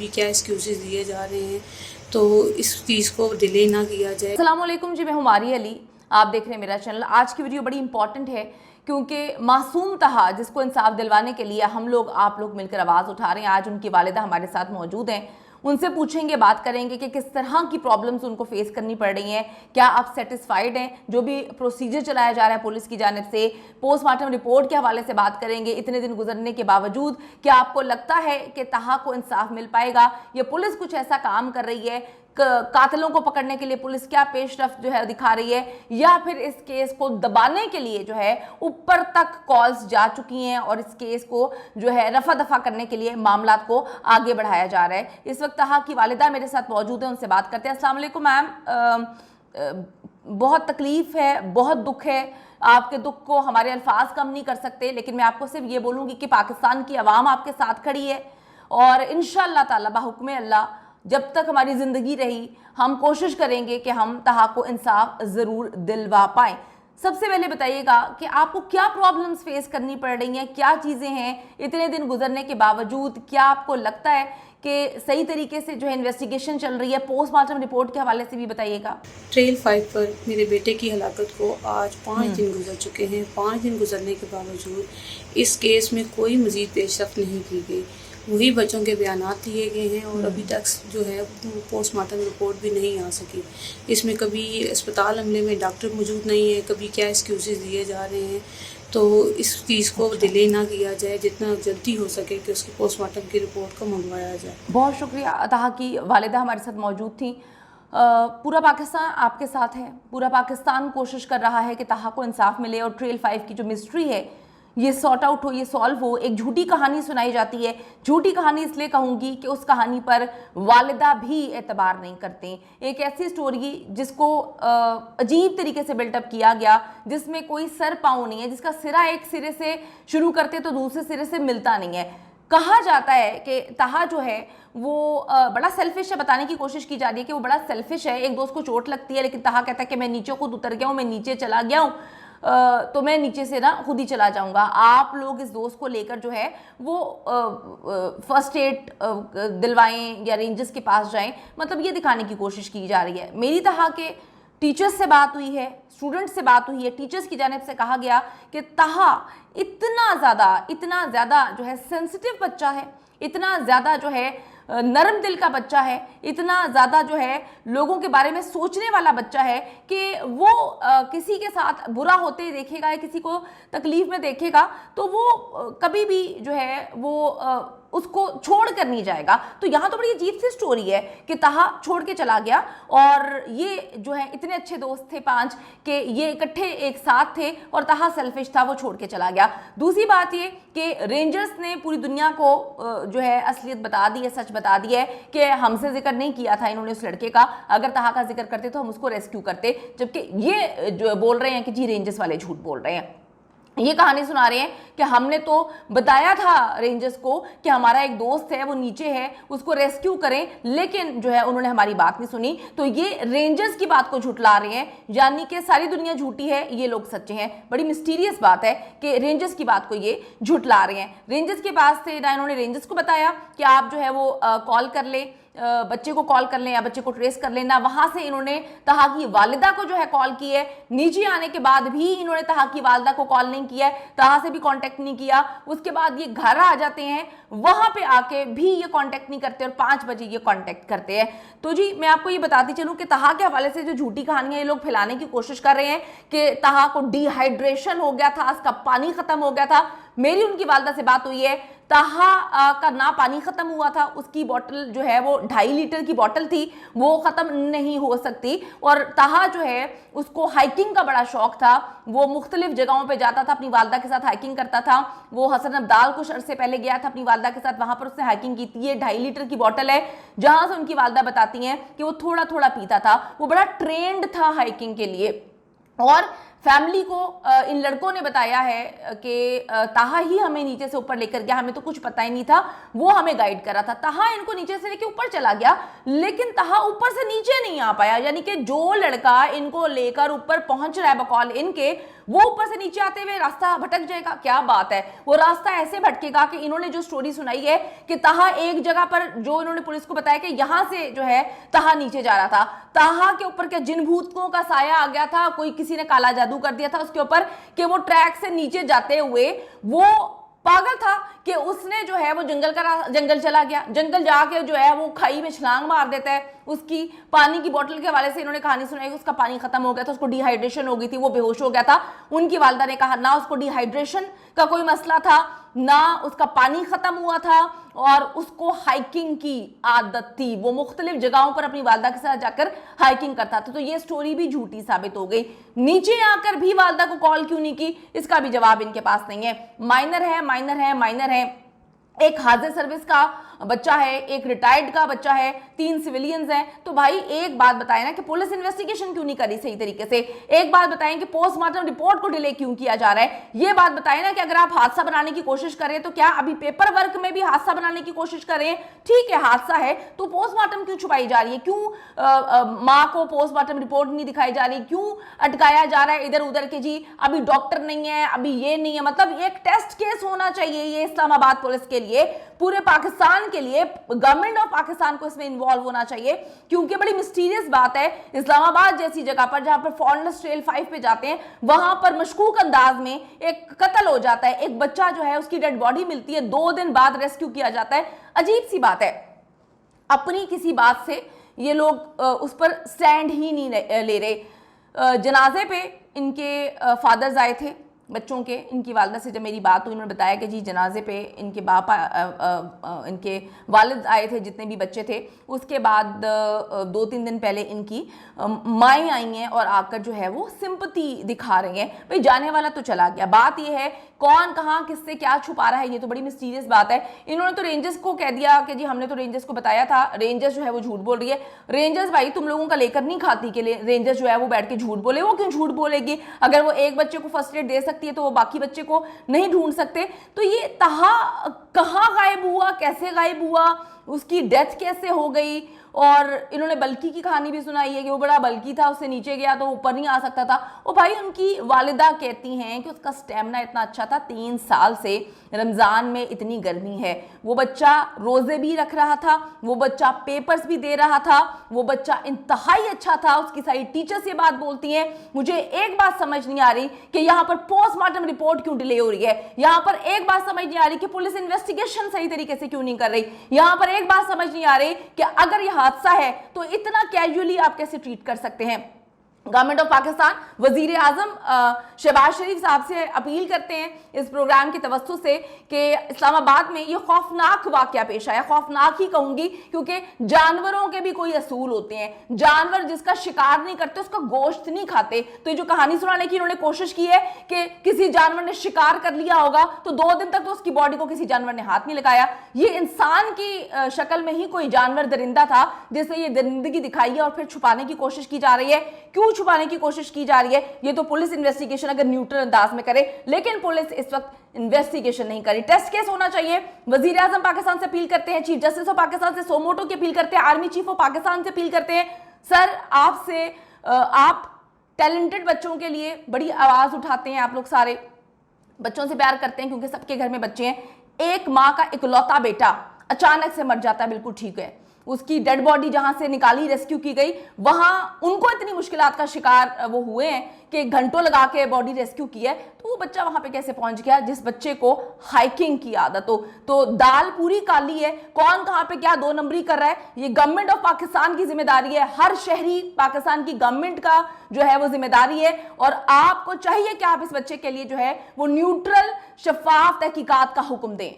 कभी क्या एक्सक्यूज़ेस दिए जा रहे हैं, तो इस चीज़ को डिले ना किया जाए। अस्सलाम वालेकुम जी, मैं हूँ मारिया अली, आप देख रहे हैं मेरा चैनल। आज की वीडियो बड़ी इंपॉर्टेंट है क्योंकि मासूम तहा जिसको इंसाफ दिलवाने के लिए हम लोग आप लोग मिलकर आवाज़ उठा रहे हैं। आज उनकी वालिदा हमारे साथ मौजूद हैं, उनसे पूछेंगे, बात करेंगे कि किस तरह की प्रॉब्लम्स उनको फेस करनी पड़ रही हैं। क्या आप सेटिस्फाइड हैं जो भी प्रोसीजर चलाया जा रहा है पुलिस की जानिब से? पोस्टमार्टम रिपोर्ट के हवाले से बात करेंगे। इतने दिन गुजरने के बावजूद क्या आपको लगता है कि तहा को इंसाफ मिल पाएगा? ये पुलिस कुछ ऐसा काम कर रही है, कातिलों को पकड़ने के लिए पुलिस क्या पेशरफ्त जो है दिखा रही है, या फिर इस केस को दबाने के लिए जो है ऊपर तक कॉल्स जा चुकी हैं और इस केस को जो है रफा दफा करने के लिए मामला को आगे बढ़ाया जा रहा है। इस वक्त तहा की वालिदा मेरे साथ मौजूद है, उनसे बात करते हैं। अस्सलाम वालेकुम मैम, बहुत तकलीफ है, बहुत दुख है। आपके दुख को हमारे अल्फाज कम नहीं कर सकते, लेकिन मैं आपको सिर्फ ये बोलूँगी कि पाकिस्तान की आवाम आपके साथ खड़ी है और इंशाअल्लाह ताला बाहुक्म अल्लाह जब तक हमारी ज़िंदगी रही हम कोशिश करेंगे कि हम तहा को इंसाफ ज़रूर दिलवा पाएँ। सबसे पहले बताइएगा कि आपको क्या प्रॉब्लम्स फेस करनी पड़ रही हैं, क्या चीज़ें हैं इतने दिन गुजरने के बावजूद? क्या आपको लगता है कि सही तरीके से जो है इन्वेस्टिगेशन चल रही है? पोस्टमार्टम रिपोर्ट के हवाले से भी बताइएगा। ट्रेल 5 पर मेरे बेटे की हलाकत को आज 5 दिन गुजर चुके हैं। 5 दिन गुजरने के बावजूद इस केस में कोई मज़ीद पेशरफ्त नहीं की गई। वही बच्चों के बयानात दिए गए हैं और अभी तक जो है पोस्टमार्टम रिपोर्ट भी नहीं आ सकी। इसमें कभी अस्पताल अमले में डॉक्टर मौजूद नहीं है, कभी क्या एक्सक्यूज़ेस दिए जा रहे हैं, तो इस चीज़ को डिले ना किया जाए, जितना जल्दी हो सके कि उसकी पोस्टमार्टम की रिपोर्ट को मंगवाया जाए। बहुत शुक्रिया। तहा की वालिदा हमारे साथ मौजूद थी। पूरा पाकिस्तान आपके साथ है, पूरा पाकिस्तान कोशिश कर रहा है कि तहा को इंसाफ मिले और ट्रेल 5 की जो मिस्ट्री है ये सॉर्ट आउट हो, ये सॉल्व हो। एक झूठी कहानी सुनाई जाती है, झूठी कहानी इसलिए कहूँगी कि उस कहानी पर वालिदा भी एतबार नहीं करते। एक ऐसी स्टोरी जिसको अजीब तरीके से बिल्टअप किया गया, जिसमें कोई सर पाँव नहीं है, जिसका सिरा एक सिरे से शुरू करते तो दूसरे सिरे से मिलता नहीं है। कहा जाता है कि तहा जो है वो बड़ा सेल्फिश है, बताने की कोशिश की जा रही है कि वो बड़ा सेल्फिश है। एक दोस्त को चोट लगती है लेकिन तहा कहता है कि मैं नीचे खुद उतर गया हूँ, मैं नीचे चला गया हूँ, तो मैं नीचे से ना खुद ही चला जाऊंगा। आप लोग इस दोस्त को लेकर जो है वो फर्स्ट एड दिलवाएं या रेंजर्स के पास जाएं, मतलब ये दिखाने की कोशिश की जा रही है। मेरी तहा के टीचर्स से बात हुई है, स्टूडेंट्स से बात हुई है, टीचर्स की जानिब से कहा गया कि तहा इतना ज़्यादा जो है सेंसिटिव बच्चा है, इतना ज़्यादा जो है नरम दिल का बच्चा है, इतना ज़्यादा जो है लोगों के बारे में सोचने वाला बच्चा है कि वो किसी के साथ बुरा होते देखेगा या किसी को तकलीफ़ में देखेगा तो वो कभी भी जो है वो उसको छोड़ कर नहीं जाएगा। तो यहाँ तो बड़ी अजीब सी स्टोरी है कि तहा छोड़ के चला गया और ये जो है इतने अच्छे दोस्त थे 5 कि ये इकट्ठे एक साथ थे और तहा सेल्फिश था, वो छोड़ के चला गया। दूसरी बात ये कि रेंजर्स ने पूरी दुनिया को जो है असलियत बता दी है, सच बता दी है कि हमसे जिक्र नहीं किया था इन्होंने उस लड़के का, अगर तहा का जिक्र करते तो हम उसको रेस्क्यू करते, जबकि ये जो बोल रहे हैं कि जी रेंजर्स वाले झूठ बोल रहे हैं। ये कहानी सुना रहे हैं कि हमने तो बताया था रेंजर्स को कि हमारा एक दोस्त है वो नीचे है, उसको रेस्क्यू करें, लेकिन जो है उन्होंने हमारी बात नहीं सुनी। तो ये रेंजर्स की बात को झुठला रहे हैं, यानी कि सारी दुनिया झूठी है, ये लोग सच्चे हैं। बड़ी मिस्टीरियस बात है कि रेंजर्स की बात को ये झुठला रहे हैं। रेंजर्स के पास थे ना, इन्होंने रेंजर्स को बताया कि आप जो है वो कॉल कर ले, बच्चे को कॉल कर लें या बच्चे को ट्रेस कर लेना। वहां से इन्होंने तहा की वालिदा को जो है कॉल की है, नीचे आने के बाद भी इन्होंने तहा की वालिदा को कॉल नहीं किया है, तहा से भी कांटेक्ट नहीं किया। उसके बाद ये घर आ जाते हैं, वहां पे आके भी ये कांटेक्ट नहीं करते और 5 बजे ये कांटेक्ट करते हैं। तो जी मैं आपको ये बताती चलूं कि तहा के हवाले से जो झूठी कहानियां ये लोग फैलाने की कोशिश कर रहे हैं कि तहा को डिहाइड्रेशन हो गया था, उसका पानी खत्म हो गया था। मेरी उनकी वालिदा से बात हुई है, तहा का ना पानी खत्म हुआ था, उसकी बोतल जो है वो 2.5 लीटर की बोतल थी, वो ख़त्म नहीं हो सकती। और तहा जो है उसको हाइकिंग का बड़ा शौक था, वो मुख्तलिफ जगहों पे जाता था, अपनी वालिदा के साथ हाइकिंग करता था। वो हसन अब्दाल कुछ अरसे पहले गया था अपनी वालिदा के साथ, वहां पर उसने हाइकिंग की थी। ये 2.5 लीटर की बोतल है, जहां से उनकी वालिदा बताती हैं कि वो थोड़ा थोड़ा पीता था, वो बड़ा ट्रेंड था हाइकिंग के लिए। और फैमिली को इन लड़कों ने बताया है कि तहा ही हमें नीचे से ऊपर लेकर गया, हमें तो कुछ पता ही नहीं था, वो हमें गाइड कर रहा था। तहा इनको नीचे से लेकर ऊपर चला गया, लेकिन तहा ऊपर से नीचे नहीं आ पाया, यानी कि जो लड़का इनको लेकर ऊपर पहुंच रहा है बकौल इनके, वो ऊपर से नीचे आते हुए रास्ता भटक जाएगा? क्या बात है, वो रास्ता ऐसे भटकेगा कि इन्होंने जो स्टोरी सुनाई है कि ताहा एक जगह पर, जो इन्होंने पुलिस को बताया कि यहां से जो है ताहा नीचे जा रहा था, ताहा के ऊपर क्या जिन भूतों का साया आ गया था, कोई किसी ने काला जादू कर दिया था उसके ऊपर कि वो ट्रैक से नीचे जाते हुए वो पागल था कि उसने जो है वो जंगल चला गया, जंगल जाके जो है वो खाई में छलांग मार देता है। उसकी पानी की बोतल के हवाले से इन्होंने कहानी सुनाई कि उसका पानी खत्म हो गया था, उसको डिहाइड्रेशन हो गई थी, वो बेहोश हो गया था। उनकी वालिदा ने कहा ना उसको डिहाइड्रेशन का कोई मसला था, ना उसका पानी खत्म हुआ था, और उसको हाइकिंग की आदत थी, वो मुख्तलिफ जगहों पर अपनी वालिदा के साथ जाकर हाइकिंग करता था। तो ये स्टोरी भी झूठी साबित हो गई। नीचे आकर भी वालिदा को कॉल क्यों नहीं की, इसका भी जवाब इनके पास नहीं है। माइनर है, एक हाजिर सर्विस का बच्चा है, एक रिटायर्ड का बच्चा है, 3 सिविलियंस हैं। तो भाई एक बात बताएं ना कि पुलिस इन्वेस्टिगेशन क्यों नहीं करी सही तरीके से? एक बात बताएं कि पोस्टमार्टम रिपोर्ट को डिले क्यों किया जा रहा है? ये बात बताएं ना कि अगर आप हादसा बनाने की कोशिश करें तो क्या अभी पेपर वर्क में भी हादसा बनाने की कोशिश करें? ठीक है, हादसा है तो पोस्टमार्टम क्यों छुपाई जा रही है? क्यों माँ को पोस्टमार्टम रिपोर्ट नहीं दिखाई जा रही? क्यों अटकाया जा रहा है इधर उधर के जी अभी डॉक्टर नहीं है, अभी ये नहीं है? मतलब एक टेस्ट केस होना चाहिए ये इस्लामाबाद पुलिस के लिए, पूरे पाकिस्तान के लिए। गवर्नमेंट ऑफ पाकिस्तान को इसमें इन्वॉल्व होना चाहिए, क्योंकि बड़ी मिस्टीरियस बात है इस्लामाबाद जैसी जगह पर जहां पर फॉरेनर्स ट्रेल 5 पे जाते हैं, वहां पर मशकूक अंदाज में एक कत्ल हो जाता है, एक बच्चा जो है उसकी डेड बॉडी मिलती है, 2 दिन बाद रेस्क्यू किया जाता है। अजीब सी बात है, अपनी किसी बात से ये लोग उस पर स्टैंड ही नहीं ले रहे। जनाजे पे इनके फादर्स आए थे बच्चों के, इनकी वालिदा से जब मेरी बात हुई, उन्होंने बताया कि जी जनाजे पे इनके इनके वालिद आए थे, जितने भी बच्चे थे। उसके बाद 2-3 दिन पहले इनकी माएँ आई हैं और आकर जो है वो सिंपैथी दिखा रही हैं। भाई जाने वाला तो चला गया, बात ये है कौन कहाँ किससे क्या छुपा रहा है, ये तो बड़ी मिस्टीरियस बात है। इन्होंने तो रेंजर्स को कह दिया कि जी हमने तो रेंजर्स को बताया था, रेंजर्स जो है वो झूठ बोल रही है। रेंजर्स भाई तुम लोगों का लेकर नहीं खाती कि रेंजर्स जो है वो बैठ के झूठ बोले? वो क्यों झूठ बोलेगी? अगर वो एक बच्चे को फर्स्ट एड दे सकती है तो वो बाकी बच्चे को नहीं ढूंढ सकते? तो ये ताहा कहाँ गायब हुआ, कैसे गायब हुआ, उसकी डेथ कैसे हो गई? और इन्होंने बल्कि की कहानी भी सुनाई है कि वो बड़ा बल्कि था, उससे नीचे गया तो ऊपर नहीं आ सकता था। और भाई उनकी वालिदा कहती हैं कि उसका स्टेमिना इतना अच्छा था, 3 साल से रमज़ान में इतनी गर्मी है, वो बच्चा रोज़े भी रख रहा था, वो बच्चा पेपर्स भी दे रहा था, वो बच्चा इंतहाई अच्छा था। उसकी सारी टीचर्स ये बात बोलती हैं। मुझे एक बात समझ नहीं आ रही कि यहाँ पर पोस्टमार्टम रिपोर्ट क्यों डिले हो रही है? यहाँ पर एक बात समझ नहीं आ रही कि पुलिस इन्वेस्टिगेशन सही तरीके से क्यों नहीं कर रही? यहाँ पर एक बात समझ नहीं आ रही कि अगर यह हादसा है तो इतना कैजुअली आप कैसे ट्रीट कर सकते हैं? गवर्नमेंट ऑफ पाकिस्तान वजीर आजम शहबाज शरीफ साहब से अपील करते हैं इस प्रोग्राम के तवज्जो से कि इस्लामाबाद में ये खौफनाक वाकया पेश आया। खौफनाक ही कहूंगी क्योंकि जानवरों के भी कोई असूल होते हैं। जानवर जिसका शिकार नहीं करते उसका गोश्त नहीं खाते। तो ये जो कहानी सुनाने की इन्होंने कोशिश की है कि किसी जानवर ने शिकार कर लिया होगा तो 2 दिन तक तो उसकी बॉडी को किसी जानवर ने हाथ नहीं लगाया। ये इंसान की शक्ल में ही कोई जानवर दरिंदा था जिसे ये दरिंदगी दिखाई है और फिर छुपाने की कोशिश की जा रही है। क्यों छुपाने की कोशिश की जा रही है? ये तो पुलिस इन्वेस्टिगेशन अगर न्यूट्रल अंदाज में करे, लेकिन पुलिस इस वक्त इन्वेस्टिगेशन नहीं करी। टेस्ट केस होना चाहिए। वजीर आजम पाकिस्तान से अपील करते हैं, चीफ जस्टिस ऑफ पाकिस्तान से सोमोटो की अपील करते हैं, आर्मी चीफ ऑफ पाकिस्तान से अपील करते हैं। सर आपसे आप टैलेंटेड बच्चों के लिए बड़ी आवाज उठाते हैं, आप लोग सारे बच्चों से प्यार करते हैं क्योंकि सबके घर में बच्चे हैं। एक माँ का इकलौता बेटा अचानक से मर जाता है, बिल्कुल ठीक है, उसकी डेड बॉडी जहां से निकाली, रेस्क्यू की गई, वहां उनको इतनी मुश्किलात का शिकार वो हुए हैं कि घंटों लगा के बॉडी रेस्क्यू की है। तो वो बच्चा वहां पे कैसे पहुंच गया जिस बच्चे को हाइकिंग की आदत हो? तो दाल पूरी काली है, कौन कहां पे क्या 2 नंबरी कर रहा है, ये गवर्नमेंट ऑफ पाकिस्तान की जिम्मेदारी है। हर शहरी पाकिस्तान की गवर्नमेंट का जो है वो जिम्मेदारी है और आपको चाहिए कि आप इस बच्चे के लिए जो है वो न्यूट्रल शफाफ तहकीकात का हुक्म दें।